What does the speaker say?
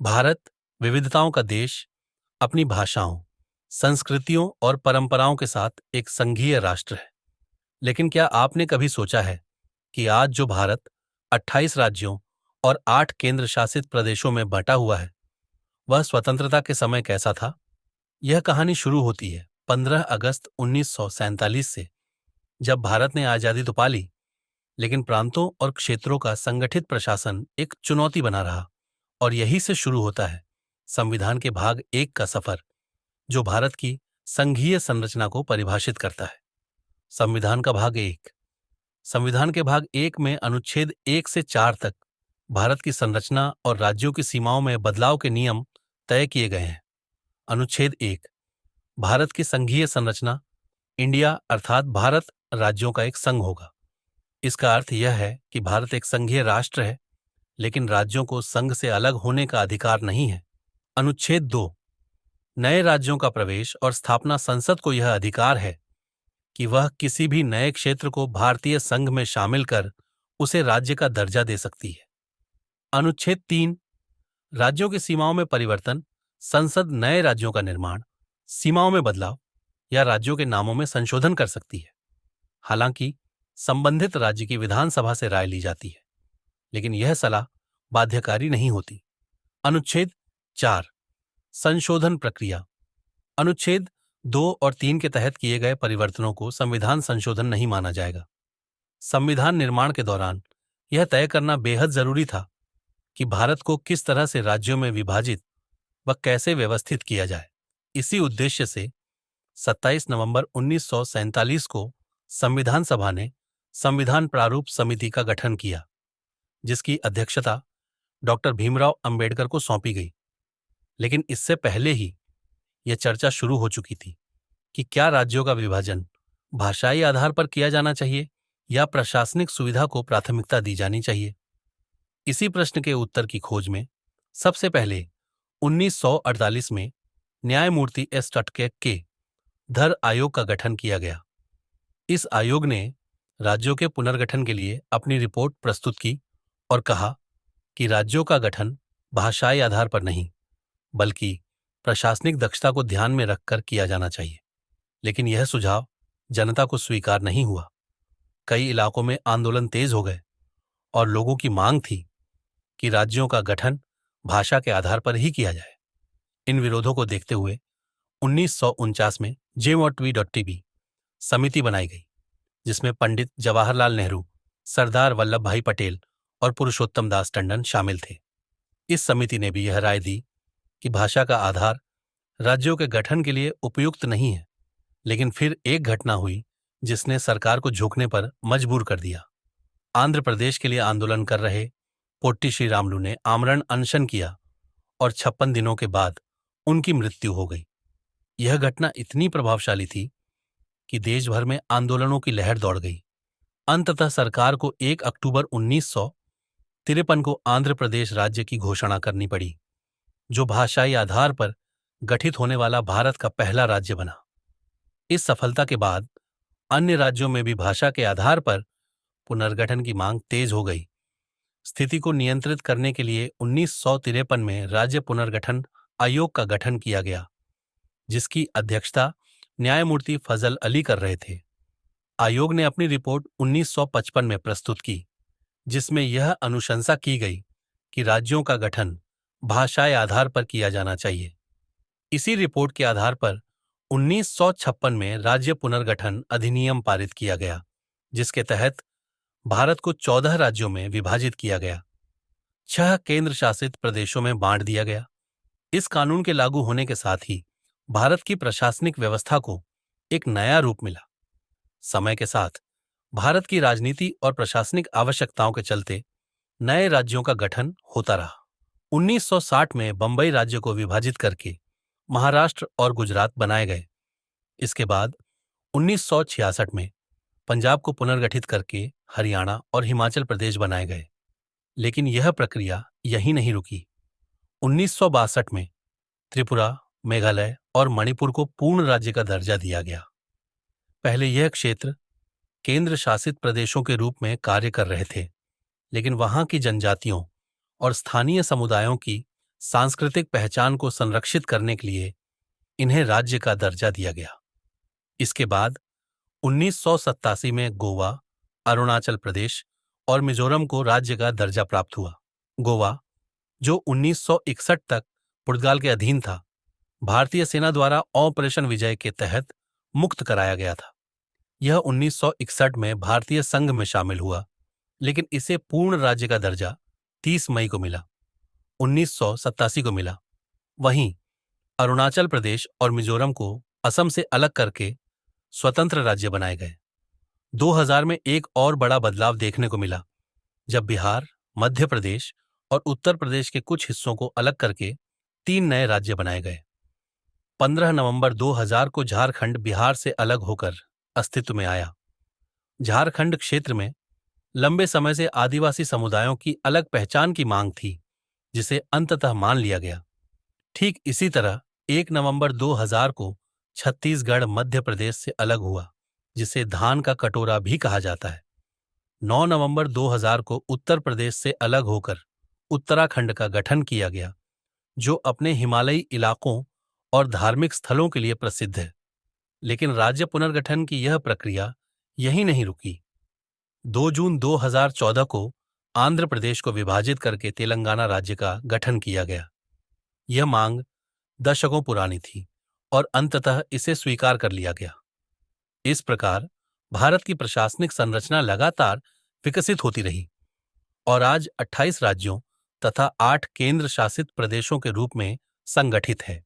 भारत विविधताओं का देश, अपनी भाषाओं, संस्कृतियों और परंपराओं के साथ एक संघीय राष्ट्र है। लेकिन क्या आपने कभी सोचा है कि आज जो भारत 28 राज्यों और 8 केंद्र शासित प्रदेशों में बंटा हुआ है, वह स्वतंत्रता के समय कैसा था? यह कहानी शुरू होती है 15 अगस्त 1947 से, जब भारत ने आजादी तो पा ली, लेकिन प्रांतों और क्षेत्रों का संगठित प्रशासन एक चुनौती बना रहा। और यही से शुरू होता है संविधान के भाग 1 का सफर, जो भारत की संघीय संरचना को परिभाषित करता है। संविधान का भाग 1। संविधान के भाग 1 में अनुच्छेद 1 से 4 तक भारत की संरचना और राज्यों की सीमाओं में बदलाव के नियम तय किए गए हैं। अनुच्छेद 1। भारत की संघीय संरचना। इंडिया अर्थात भारत राज्यों का एक संघ होगा। इसका अर्थ यह है कि भारत एक संघीय राष्ट्र है, लेकिन राज्यों को संघ से अलग होने का अधिकार नहीं है। अनुच्छेद 2। नए राज्यों का प्रवेश और स्थापना। संसद को यह अधिकार है कि वह किसी भी नए क्षेत्र को भारतीय संघ में शामिल कर उसे राज्य का दर्जा दे सकती है। अनुच्छेद 3। राज्यों की सीमाओं में परिवर्तन। संसद नए राज्यों का निर्माण, सीमाओं में बदलाव या राज्यों के नामों में संशोधन कर सकती है। हालांकि संबंधित राज्य की विधानसभा से राय ली जाती है, लेकिन यह सलाह बाध्यकारी नहीं होती। अनुच्छेद 4। संशोधन प्रक्रिया। अनुच्छेद 2 और 3 के तहत किए गए परिवर्तनों को संविधान संशोधन नहीं माना जाएगा। संविधान निर्माण के दौरान यह तय करना बेहद जरूरी था कि भारत को किस तरह से राज्यों में विभाजित व कैसे व्यवस्थित किया जाए। इसी उद्देश्य से 27 नवंबर 1947 को संविधान सभा ने संविधान प्रारूप समिति का गठन किया, जिसकी अध्यक्षता डॉक्टर भीमराव अंबेडकर को सौंपी गई। लेकिन इससे पहले ही यह चर्चा शुरू हो चुकी थी कि क्या राज्यों का विभाजन भाषाई आधार पर किया जाना चाहिए या प्रशासनिक सुविधा को प्राथमिकता दी जानी चाहिए। इसी प्रश्न के उत्तर की खोज में सबसे पहले 1948 में न्यायमूर्ति एस टटकैक के धर आयोग का गठन किया गया। इस आयोग ने राज्यों के पुनर्गठन के लिए अपनी रिपोर्ट प्रस्तुत की और कहा कि राज्यों का गठन भाषाई आधार पर नहीं, बल्कि प्रशासनिक दक्षता को ध्यान में रखकर किया जाना चाहिए। लेकिन यह सुझाव जनता को स्वीकार नहीं हुआ। कई इलाकों में आंदोलन तेज हो गए और लोगों की मांग थी कि राज्यों का गठन भाषा के आधार पर ही किया जाए। इन विरोधों को देखते हुए 1949 में JMOTV समिति बनाई गई, जिसमें पंडित जवाहरलाल नेहरू, सरदार वल्लभ भाई पटेल और पुरुषोत्तम दास टंडन शामिल थे। इस समिति ने भी यह राय दी कि भाषा का आधार राज्यों के गठन के लिए उपयुक्त नहीं है। लेकिन फिर एक घटना हुई जिसने सरकार को झुकने पर मजबूर कर दिया। आंध्र प्रदेश के लिए आंदोलन कर रहे पोट्टी श्रीरामुलु ने आमरण अनशन किया और 56 दिनों के बाद उनकी मृत्यु हो गई। यह घटना इतनी प्रभावशाली थी कि देश भर में आंदोलनों की लहर दौड़ गई। अंततः सरकार को 1 अक्टूबर 1953 को आंध्र प्रदेश राज्य की घोषणा करनी पड़ी, जो भाषाई आधार पर गठित होने वाला भारत का पहला राज्य बना। इस सफलता के बाद अन्य राज्यों में भी भाषा के आधार पर पुनर्गठन की मांग तेज हो गई। स्थिति को नियंत्रित करने के लिए 1953 में राज्य पुनर्गठन आयोग का गठन किया गया, जिसकी अध्यक्षता न्यायमूर्ति फजल अली कर रहे थे। आयोग ने अपनी रिपोर्ट 1955 में प्रस्तुत की, जिसमें यह अनुशंसा की गई कि राज्यों का गठन भाषाई आधार पर किया जाना चाहिए। इसी रिपोर्ट के आधार पर 1956 में राज्य पुनर्गठन अधिनियम पारित किया गया, जिसके तहत भारत को 14 राज्यों में विभाजित किया गया, 6 केंद्र शासित प्रदेशों में बांट दिया गया। इस कानून के लागू होने के साथ ही भारत की प्रशासनिक व्यवस्था को एक नया रूप मिला। समय के साथ भारत की राजनीति और प्रशासनिक आवश्यकताओं के चलते नए राज्यों का गठन होता रहा। 1960 में बंबई राज्य को विभाजित करके महाराष्ट्र और गुजरात बनाए गए। इसके बाद 1966 में पंजाब को पुनर्गठित करके हरियाणा और हिमाचल प्रदेश बनाए गए। लेकिन यह प्रक्रिया यहीं नहीं रुकी। 1962 में त्रिपुरा, मेघालय और मणिपुर को पूर्ण राज्य का दर्जा दिया गया। पहले यह क्षेत्र केंद्र शासित प्रदेशों के रूप में कार्य कर रहे थे, लेकिन वहां की जनजातियों और स्थानीय समुदायों की सांस्कृतिक पहचान को संरक्षित करने के लिए इन्हें राज्य का दर्जा दिया गया। इसके बाद 1987 में गोवा, अरुणाचल प्रदेश और मिजोरम को राज्य का दर्जा प्राप्त हुआ। गोवा, जो 1961 तक पुर्तगाल के अधीन था, भारतीय सेना द्वारा ऑपरेशन विजय के तहत मुक्त कराया गया था। यह 1961 में भारतीय संघ में शामिल हुआ, लेकिन इसे पूर्ण राज्य का दर्जा 30 मई को मिला, 1987 को मिला। वहीं अरुणाचल प्रदेश और मिजोरम को असम से अलग करके स्वतंत्र राज्य बनाए गए। 2000 में एक और बड़ा बदलाव देखने को मिला, जब बिहार, मध्य प्रदेश और उत्तर प्रदेश के कुछ हिस्सों को अलग करके 3 नए राज्य बनाए गए। 15 नवंबर 2000 को झारखंड बिहार से अलग होकर अस्तित्व में आया। झारखंड क्षेत्र में लंबे समय से आदिवासी समुदायों की अलग पहचान की मांग थी, जिसे अंततः मान लिया गया। ठीक इसी तरह 1 नवंबर 2000 को छत्तीसगढ़ मध्य प्रदेश से अलग हुआ, जिसे धान का कटोरा भी कहा जाता है। 9 नवंबर 2000 को उत्तर प्रदेश से अलग होकर उत्तराखंड का गठन किया गया, जो अपने हिमालयी इलाकों और धार्मिक स्थलों के लिए प्रसिद्ध है। लेकिन राज्य पुनर्गठन की यह प्रक्रिया यहीं नहीं रुकी। 2 जून 2014 को आंध्र प्रदेश को विभाजित करके तेलंगाना राज्य का गठन किया गया। यह मांग दशकों पुरानी थी और अंततः इसे स्वीकार कर लिया गया। इस प्रकार भारत की प्रशासनिक संरचना लगातार विकसित होती रही और आज 28 राज्यों तथा 8 केंद्र शासित प्रदेशों के रूप में संगठित है।